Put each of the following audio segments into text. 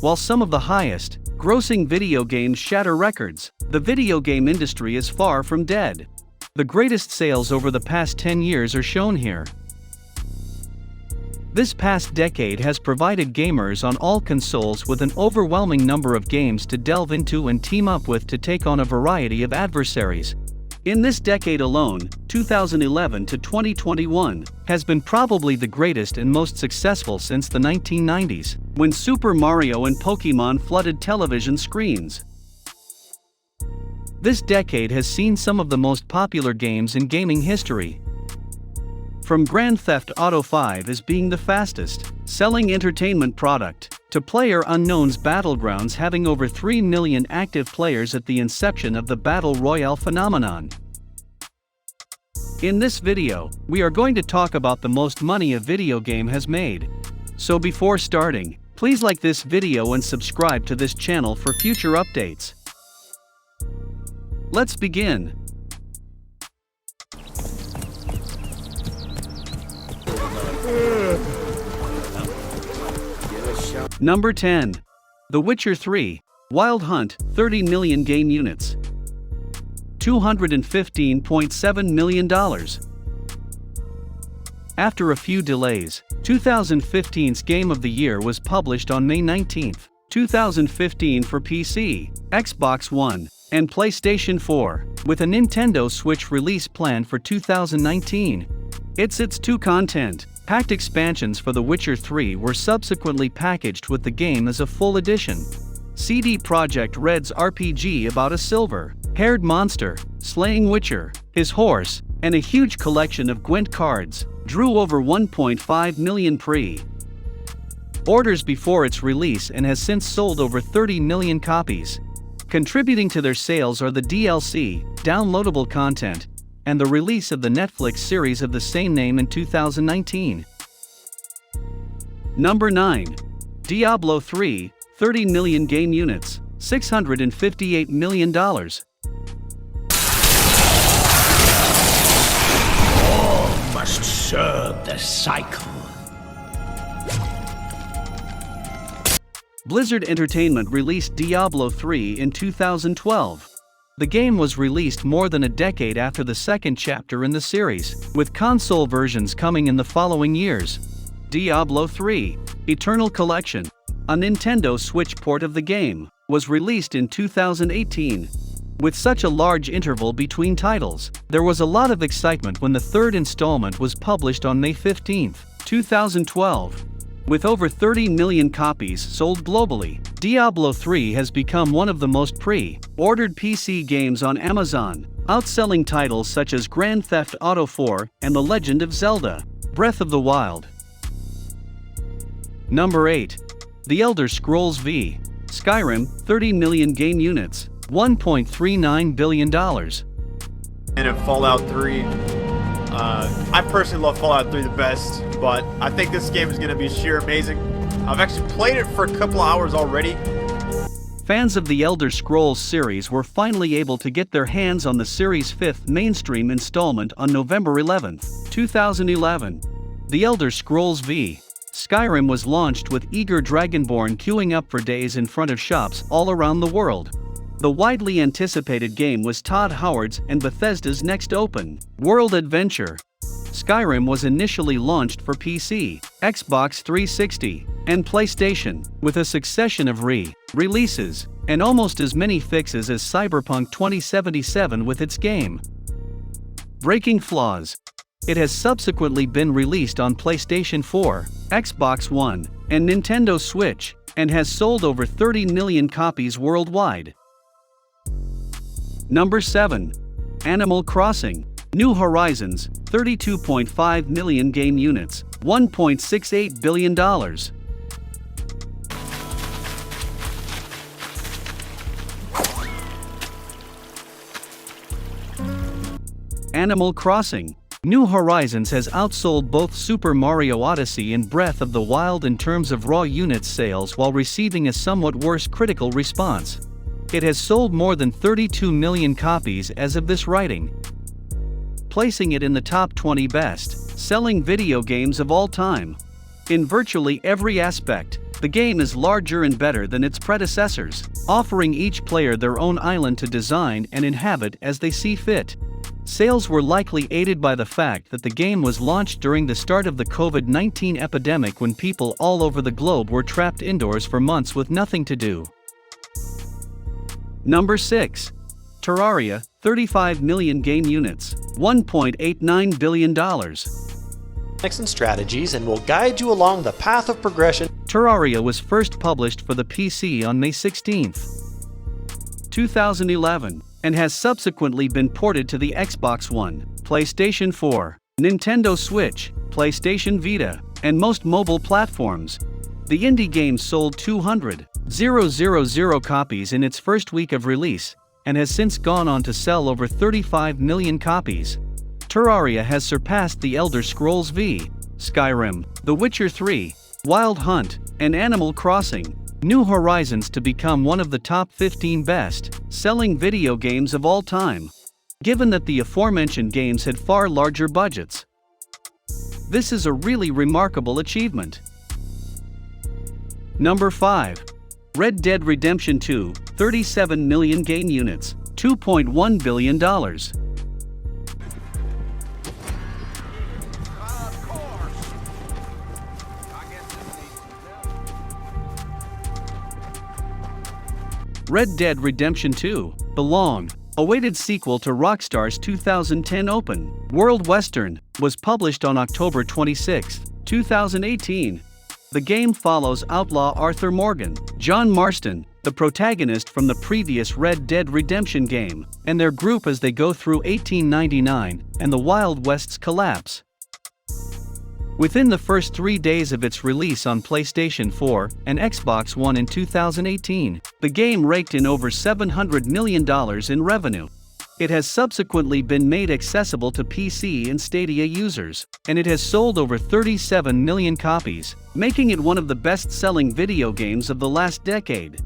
While some of the highest grossing video games shatter records, the video game industry is far from dead. The greatest sales over the past 10 years are shown here. This past decade has provided gamers on all consoles with an overwhelming number of games to delve into and team up with to take on a variety of adversaries. In this decade alone, 2011 to 2021, has been probably the greatest and most successful since the 1990s, when Super Mario and Pokémon flooded television screens. This decade has seen some of the most popular games in gaming history. From Grand Theft Auto 5 as being the fastest-selling entertainment product, to PlayerUnknown's Battlegrounds having over 3 million active players at the inception of the Battle Royale phenomenon. In this video, we are going to talk about the most money a video game has made. So before starting, please like this video and subscribe to this channel for future updates. Let's begin. Number 10. The Witcher 3, Wild Hunt, 30 million game units. $215.7 million. After a few delays, 2015's Game of the Year was published on May 19, 2015 for PC, Xbox One, and PlayStation 4, with a Nintendo Switch release planned for 2019. Its two content-packed expansions for The Witcher 3 were subsequently packaged with the game as a full edition. CD Projekt Red's RPG about a silver-haired monster, slaying Witcher, his horse, and a huge collection of Gwent cards, drew over 1.5 million pre-orders before its release and has since sold over 30 million copies. Contributing to their sales are the DLC, downloadable content, and the release of the Netflix series of the same name in 2019. Number 9. Diablo 3, 30 million game units, $658 million. All must serve the cycle. Blizzard Entertainment released Diablo 3 in 2012. The game was released more than a decade after the second chapter in the series, with console versions coming in the following years. Diablo 3: Eternal Collection, a Nintendo Switch port of the game, was released in 2018. With such a large interval between titles, there was a lot of excitement when the third installment was published on May 15, 2012. With over 30 million copies sold globally, Diablo 3 has become one of the most pre-ordered PC games on Amazon, outselling titles such as Grand Theft Auto 4 and The Legend of Zelda: Breath of the Wild. Number 8. The Elder Scrolls V: Skyrim, 30 million game units, $1.39 billion. And in Fallout 3, I personally love Fallout 3 the best, but I think this game is going to be sheer amazing. I've actually played it for a couple hours already. Fans of the Elder Scrolls series were finally able to get their hands on the series' fifth mainstream installment on November 11, 2011. The Elder Scrolls V: Skyrim was launched with eager Dragonborn queuing up for days in front of shops all around the world. The widely anticipated game was Todd Howard's and Bethesda's next open-world adventure. Skyrim was initially launched for PC, Xbox 360, and PlayStation, with a succession of re-releases, and almost as many fixes as Cyberpunk 2077 with its game-breaking flaws. It has subsequently been released on PlayStation 4, Xbox One, and Nintendo Switch, and has sold over 30 million copies worldwide. Number 7. Animal Crossing: New Horizons, 32.5 million game units, $1.68 billion. Animal Crossing: New Horizons has outsold both Super Mario Odyssey and Breath of the Wild in terms of raw unit sales while receiving a somewhat worse critical response. It has sold more than 32 million copies as of this writing, placing it in the top 20 best-selling video games of all time. In virtually every aspect, The game is larger and better than its predecessors, offering each player their own island to design and inhabit as they see fit. Sales were likely aided by the fact that the game was launched during the start of the COVID-19 epidemic, when people all over the globe were trapped indoors for months with nothing to do. Number 6. Terraria, 35 million game units, $1.89 billion. Mechanics and strategies, and will guide you along the path of progression. Terraria was first published for the PC on May 16, 2011, and has subsequently been ported to the Xbox One, PlayStation 4, Nintendo Switch, PlayStation Vita, and most mobile platforms. The indie game sold 200,000 copies in its first week of release, and has since gone on to sell over 35 million copies. Terraria has surpassed The Elder Scrolls V, Skyrim, The Witcher 3, Wild Hunt, and Animal Crossing: New Horizons to become one of the top 15 best-selling video games of all time, given that the aforementioned games had far larger budgets. This is a really remarkable achievement. Number 5. Red Dead Redemption 2, 37 million game units, $2.1 billion. Red Dead Redemption 2, the long-awaited sequel to Rockstar's 2010 open-world western, was published on October 26, 2018. The game follows outlaw Arthur Morgan, John Marston, the protagonist from the previous Red Dead Redemption game, and their group as they go through 1899 and the Wild West's collapse. Within the first 3 days of its release on PlayStation 4 and Xbox One in 2018, the game raked in over $700 million in revenue. It has subsequently been made accessible to PC and Stadia users, and it has sold over 37 million copies, making it one of the best-selling video games of the last decade.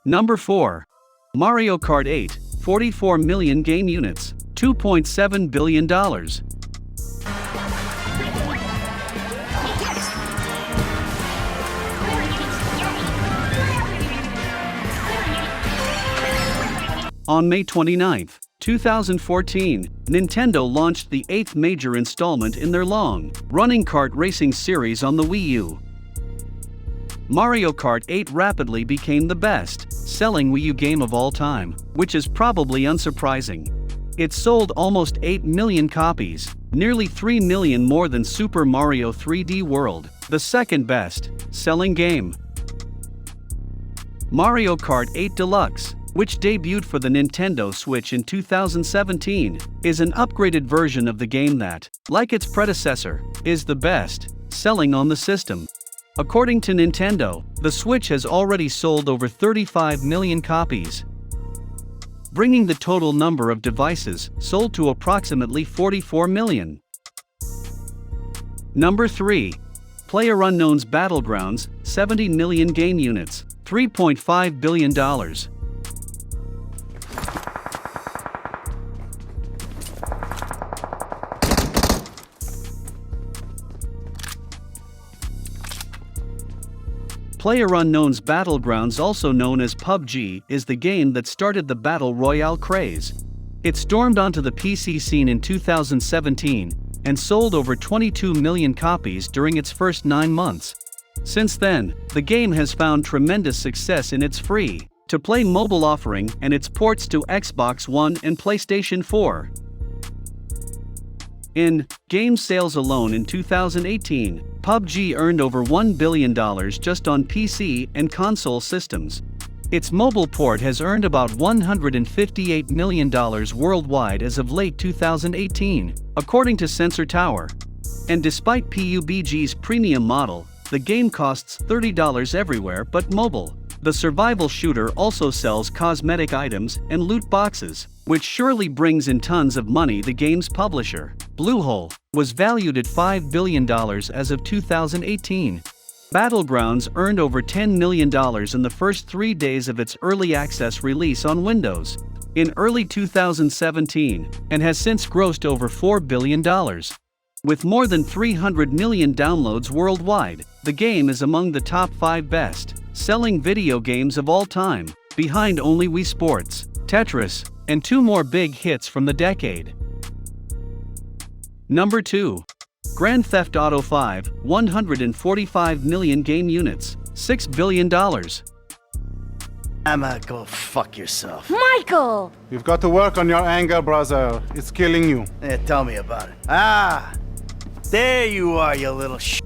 Number 4. Mario Kart 8, 44 million game units, $2.7 billion. On May 29, 2014, Nintendo launched the 8th major installment in their long-running kart racing series on the Wii U. Mario Kart 8 rapidly became the best-selling Wii U game of all time, which is probably unsurprising. It sold almost 8 million copies, nearly 3 million more than Super Mario 3D World, the second best-selling game. Mario Kart 8 Deluxe, which debuted for the Nintendo Switch in 2017, is an upgraded version of the game that, like its predecessor, is the best-selling on the system. According to Nintendo, the Switch has already sold over 35 million copies, bringing the total number of devices sold to approximately 44 million. Number 3. PlayerUnknown's Battlegrounds, 70 million game units, $3.5 billion. PlayerUnknown's Battlegrounds, also known as PUBG, is the game that started the Battle Royale craze. It stormed onto the PC scene in 2017 and sold over 22 million copies during its first 9 months. Since then, the game has found tremendous success in its free-to-play mobile offering and its ports to Xbox One and PlayStation 4. In game sales alone in 2018, PUBG earned over $1 billion just on PC and console systems. Its mobile port has earned about $158 million worldwide as of late 2018, according to Sensor Tower. And despite PUBG's premium model, the game costs $30 everywhere but mobile. The survival shooter also sells cosmetic items and loot boxes, which surely brings in tons of money. The game's publisher, Bluehole, was valued at $5 billion as of 2018. Battlegrounds earned over $10 million in the first 3 days of its early access release on Windows in early 2017, and has since grossed over $4 billion. With more than 300 million downloads worldwide, the game is among the top 5 best-selling video games of all time, behind only Wii Sports, Tetris, and 2 more big hits from the decade. Number 2. Grand Theft Auto 5, 145 million game units, $6 billion. Emma, go fuck yourself. Michael! You've got to work on your anger, brother. It's killing you. Yeah, tell me about it. Ah! There you are, you little sh**.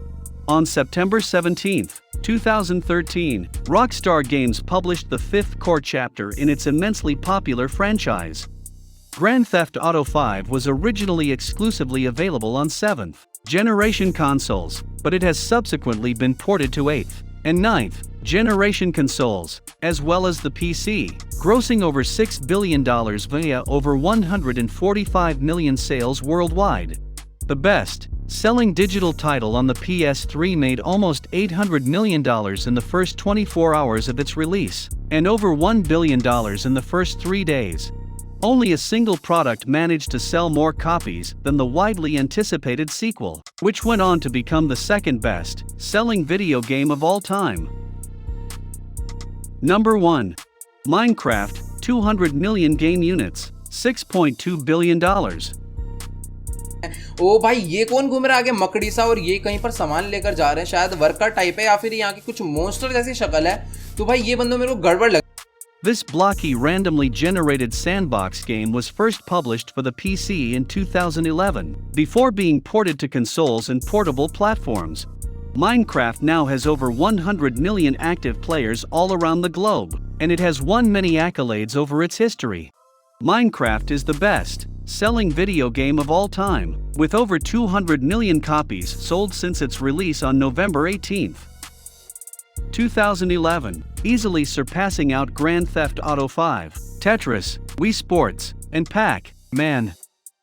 On September 17, 2013, Rockstar Games published the 5th core chapter in its immensely popular franchise. Grand Theft Auto 5 was originally exclusively available on 7th generation consoles, but it has subsequently been ported to 8th and 9th generation consoles, as well as the PC, grossing over $6 billion via over 145 million sales worldwide. The best-selling digital title on the PS3 made almost $800 million in the first 24 hours of its release, and over $1 billion in the first 3 days. Only a single product managed to sell more copies than the widely anticipated sequel, which went on to become the second best-selling video game of all time. Number 1. Minecraft, 200 million game units, $6.2 billion. ओ भाई ये कौन घूम रहा है आगे मकड़ी सा और ये कहीं पर सामान लेकर जा रहे हैं शायद वर्कर टाइप है या फिर यहाँ की कुछ मॉन्स्टर जैसी शक्ल है तो भाई ये बंदों मेरे को गड़बड़ लग This blocky randomly generated sandbox game was first published for the PC in 2011, before being ported to consoles and portable platforms. Minecraft now has over 100 million active players all around the globe, and it has won many accolades over its history. Minecraft is the best-selling video game of all time, with over 200 million copies sold since its release on November 18, 2011, easily surpassing out Grand Theft Auto 5, Tetris, Wii Sports, and Pac-Man.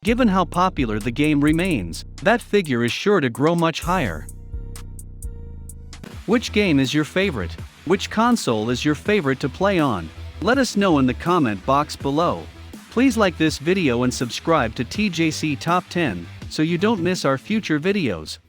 Given how popular the game remains, that figure is sure to grow much higher. Which game is your favorite? Which console is your favorite to play on? Let us know in the comment box below. Please like this video and subscribe to TJC Top 10 so you don't miss our future videos.